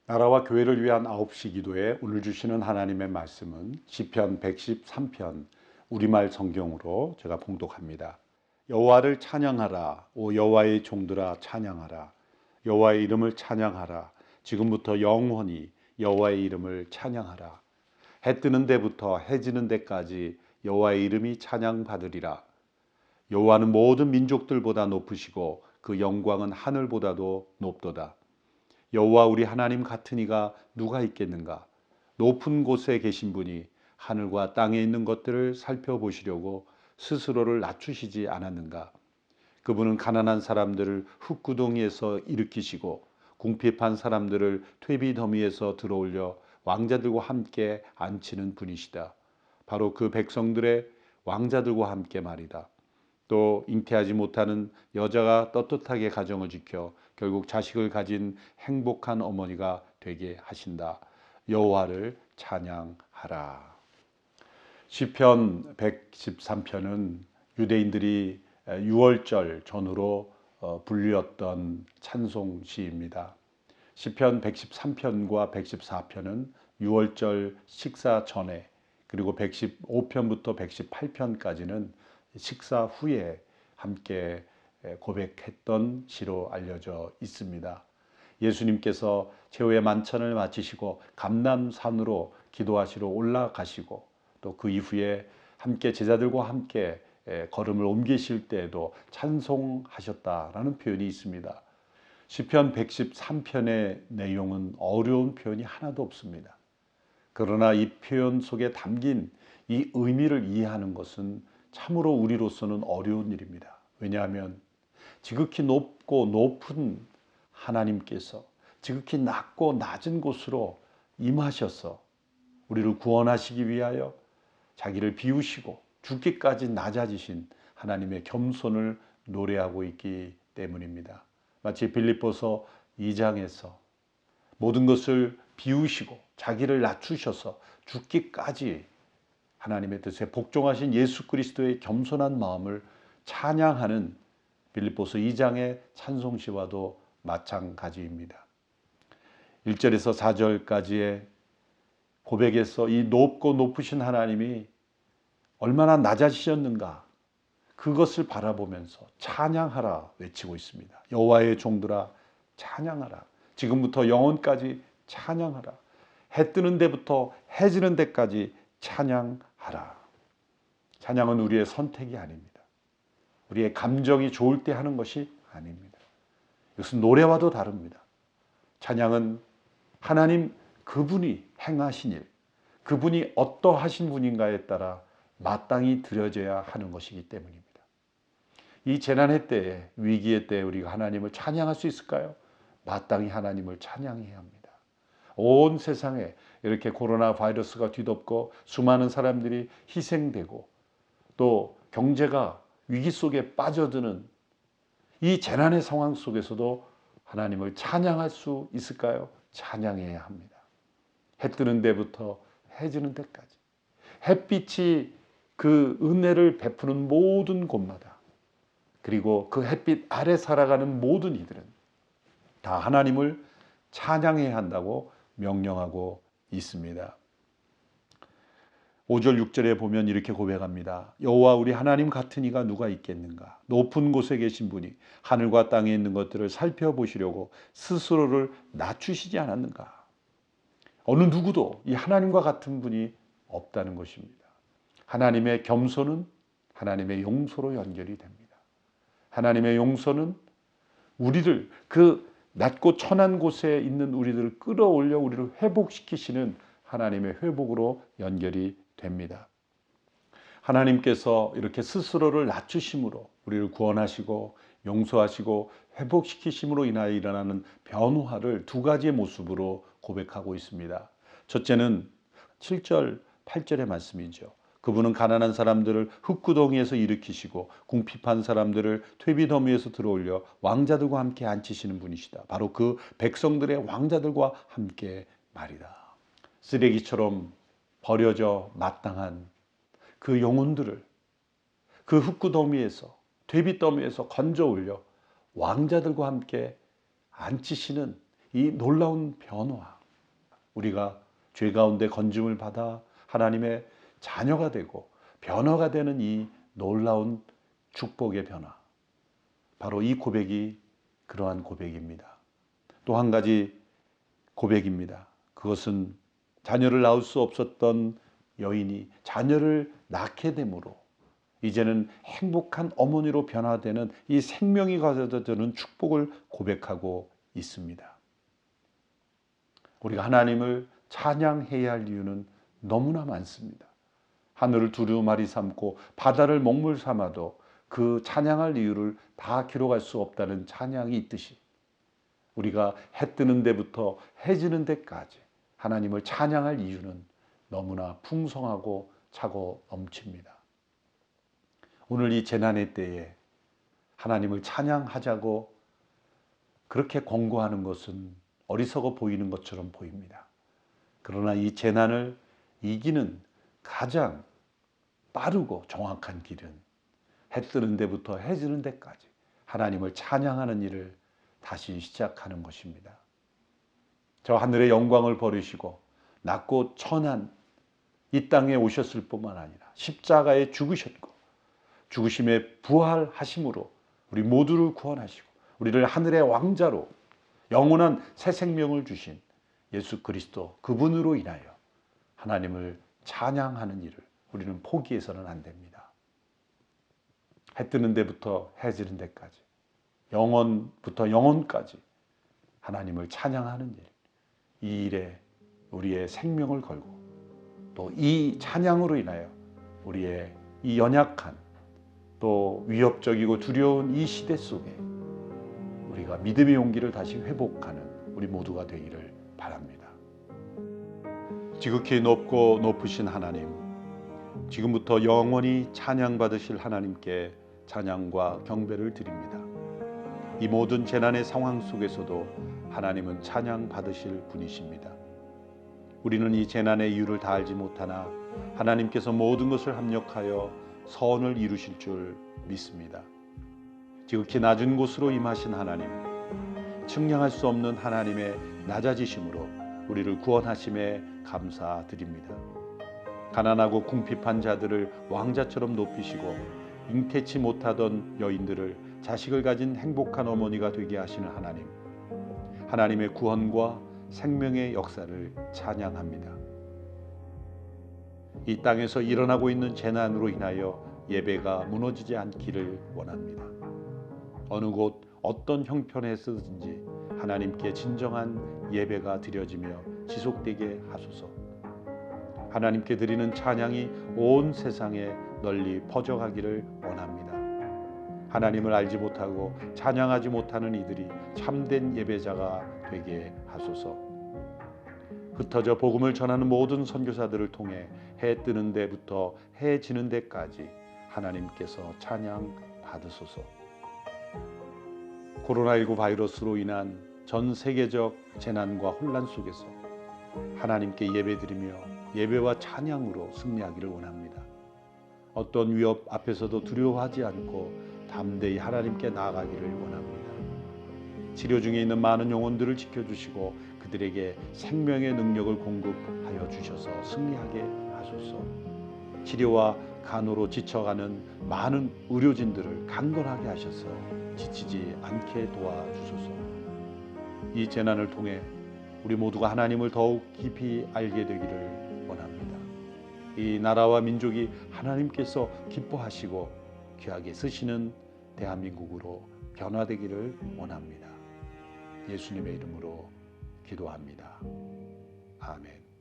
나라와 교회를 위한 9시 기도에 오늘 주시는 하나님의 말씀은 시편 113편 우리말 성경으로 제가 봉독합니다. 여호와를 찬양하라. 오 여호와의 종들아 찬양하라. 여호와의 이름을 찬양하라. 지금부터 영원히 여호와의 이름을 찬양하라. 해 뜨는 데부터 해 지는 데까지 여호와의 이름이 찬양받으리라. 여호와는 모든 민족들보다 높으시고 그 영광은 하늘보다도 높도다. 여호와 우리 하나님 같은 이가 누가 있겠는가? 높은 곳에 계신 분이 하늘과 땅에 있는 것들을 살펴보시려고 스스로를 낮추시지 않았는가? 그분은 가난한 사람들을 흙구덩이에서 일으키시고 궁핍한 사람들을 퇴비 더미에서 들어올려 왕자들과 함께 앉히는 분이시다. 바로 그 백성들의 왕자들과 함께 말이다. 또 잉태하지 못하는 여자가 떳떳하게 가정을 지켜 결국 자식을 가진 행복한 어머니가 되게 하신다. 여호와를 찬양하라. 시편 113편은 유대인들이 유월절 전후로 불렸던 찬송시입니다. 시편 113편과 114편은 유월절 식사 전에, 그리고 115편부터 118편까지는 식사 후에 함께 고백했던 시로 알려져 있습니다. 예수님께서 최후의 만찬을 마치시고 감람산으로 기도하시러 올라가시고 또 그 이후에 함께 제자들과 함께 걸음을 옮기실 때에도 찬송하셨다라는 표현이 있습니다. 시편 113편의 내용은 어려운 표현이 하나도 없습니다. 그러나 이 표현 속에 담긴 이 의미를 이해하는 것은 참으로 우리로서는 어려운 일입니다. 왜냐하면 지극히 높고 높은 하나님께서 지극히 낮고 낮은 곳으로 임하셔서 우리를 구원하시기 위하여 자기를 비우시고 죽기까지 낮아지신 하나님의 겸손을 노래하고 있기 때문입니다. 마치 빌립보서 2장에서 모든 것을 비우시고 자기를 낮추셔서 죽기까지 하나님의 뜻에 복종하신 예수 그리스도의 겸손한 마음을 찬양하는 빌립보서 2장의 찬송시와도 마찬가지입니다. 1절에서 4절까지의 고백에서 이 높고 높으신 하나님이 얼마나 낮아지셨는가, 그것을 바라보면서 찬양하라 외치고 있습니다. 여호와의 종들아 찬양하라. 지금부터 영원까지 찬양하라. 해 뜨는 데부터 해 지는 데까지 찬양하라. 찬양은 우리의 선택이 아닙니다. 우리의 감정이 좋을 때 하는 것이 아닙니다. 이것은 노래와도 다릅니다. 찬양은 하나님 그분이 행하신 일, 그분이 어떠하신 분인가에 따라 마땅히 드려져야 하는 것이기 때문입니다. 이 재난의 때에, 위기의 때에 우리가 하나님을 찬양할 수 있을까요? 마땅히 하나님을 찬양해야 합니다. 온 세상에 이렇게 코로나 바이러스가 뒤덮고 수많은 사람들이 희생되고 또 경제가 위기 속에 빠져드는 이 재난의 상황 속에서도 하나님을 찬양할 수 있을까요? 찬양해야 합니다. 해 뜨는 데부터 해 지는 데까지, 햇빛이 그 은혜를 베푸는 모든 곳마다, 그리고 그 햇빛 아래 살아가는 모든 이들은 다 하나님을 찬양해야 한다고 명령하고 있습니다. 5절 6절에 보면 이렇게 고백합니다. 여호와 우리 하나님 같은 이가 누가 있겠는가? 높은 곳에 계신 분이 하늘과 땅에 있는 것들을 살펴보시려고 스스로를 낮추시지 않았는가? 어느 누구도 이 하나님과 같은 분이 없다는 것입니다. 하나님의 겸손은 하나님의 용서로 연결이 됩니다. 하나님의 용서는 우리를, 그 낮고 천한 곳에 있는 우리들을 끌어올려 우리를 회복시키시는 하나님의 회복으로 연결이 됩니다. 하나님께서 이렇게 스스로를 낮추심으로 우리를 구원하시고 용서하시고 회복시키심으로 인하여 일어나는 변화를 두 가지의 모습으로 고백하고 있습니다. 첫째는 7절 8절의 말씀이죠. 그분은 가난한 사람들을 흙구덩이에서 일으키시고 궁핍한 사람들을 퇴비 더미에서 들어올려 왕자들과 함께 앉히시는 분이시다. 바로 그 백성들의 왕자들과 함께 말이다. 쓰레기처럼 버려져 마땅한 그 영혼들을 그 흙구더미에서, 퇴비 더미에서 건져 올려 왕자들과 함께 앉히시는 이 놀라운 변화, 우리가 죄 가운데 건짐을 받아 하나님의 자녀가 되고 변화가 되는 이 놀라운 축복의 변화, 바로 이 고백이 그러한 고백입니다. 또 한 가지 고백입니다. 그것은 자녀를 낳을 수 없었던 여인이 자녀를 낳게 되므로 이제는 행복한 어머니로 변화되는 이 생명이 가져다 주는 축복을 고백하고 있습니다. 우리가 하나님을 찬양해야 할 이유는 너무나 많습니다. 하늘을 두루마리 삼고 바다를 먹물 삼아도 그 찬양할 이유를 다 기록할 수 없다는 찬양이 있듯이 우리가 해 뜨는 데부터 해 지는 데까지 하나님을 찬양할 이유는 너무나 풍성하고 차고 넘칩니다. 오늘 이 재난의 때에 하나님을 찬양하자고 그렇게 권고하는 것은 어리석어 보이는 것처럼 보입니다. 그러나 이 재난을 이기는 가장 빠르고 정확한 길은 해 뜨는 데부터 해 지는 데까지 하나님을 찬양하는 일을 다시 시작하는 것입니다. 저 하늘의 영광을 버리시고 낮고 천한 이 땅에 오셨을 뿐만 아니라 십자가에 죽으셨고 죽으심에 부활하심으로 우리 모두를 구원하시고 우리를 하늘의 왕자로 영원한 새 생명을 주신 예수 그리스도 그분으로 인하여 하나님을 찬양하는 일을 우리는 포기해서는 안 됩니다. 해 뜨는 데부터 해 지는 데까지 영원부터 영원까지 하나님을 찬양하는 일, 이 일에 우리의 생명을 걸고 또 이 찬양으로 인하여 우리의 이 연약한 또 위협적이고 두려운 이 시대 속에 우리가 믿음의 용기를 다시 회복하는 우리 모두가 되기를 바랍니다. 지극히 높고 높으신 하나님, 지금부터 영원히 찬양받으실 하나님께 찬양과 경배를 드립니다. 이 모든 재난의 상황 속에서도 하나님은 찬양받으실 분이십니다. 우리는 이 재난의 이유를 다 알지 못하나 하나님께서 모든 것을 합력하여 선을 이루실 줄 믿습니다. 지극히 낮은 곳으로 임하신 하나님, 측량할 수 없는 하나님의 낮아지심으로 우리를 구원하심에 감사드립니다. 가난하고 궁핍한 자들을 왕자처럼 높이시고 잉태치 못하던 여인들을 자식을 가진 행복한 어머니가 되게 하시는 하나님, 하나님의 구원과 생명의 역사를 찬양합니다. 이 땅에서 일어나고 있는 재난으로 인하여 예배가 무너지지 않기를 원합니다. 어느 곳 어떤 형편에서든지 하나님께 진정한 예배가 드려지며 지속되게 하소서. 하나님께 드리는 찬양이 온 세상에 널리 퍼져가기를 원합니다. 하나님을 알지 못하고 찬양하지 못하는 이들이 참된 예배자가 되게 하소서. 흩어져 복음을 전하는 모든 선교사들을 통해 해 뜨는 데부터 해 지는 데까지 하나님께서 찬양 받으소서. 코로나19 바이러스로 인한 전 세계적 재난과 혼란 속에서 하나님께 예배드리며 예배와 찬양으로 승리하기를 원합니다. 어떤 위협 앞에서도 두려워하지 않고 담대히 하나님께 나아가기를 원합니다. 치료 중에 있는 많은 영혼들을 지켜주시고 그들에게 생명의 능력을 공급하여 주셔서 승리하게 하소서. 치료와 간호로 지쳐가는 많은 의료진들을 강건하게 하셔서 지치지 않게 도와주소서. 이 재난을 통해 우리 모두가 하나님을 더욱 깊이 알게 되기를 원합니다. 이 나라와 민족이 하나님께서 기뻐하시고 귀하게 쓰시는 대한민국으로 변화되기를 원합니다. 예수님의 이름으로 기도합니다. 아멘.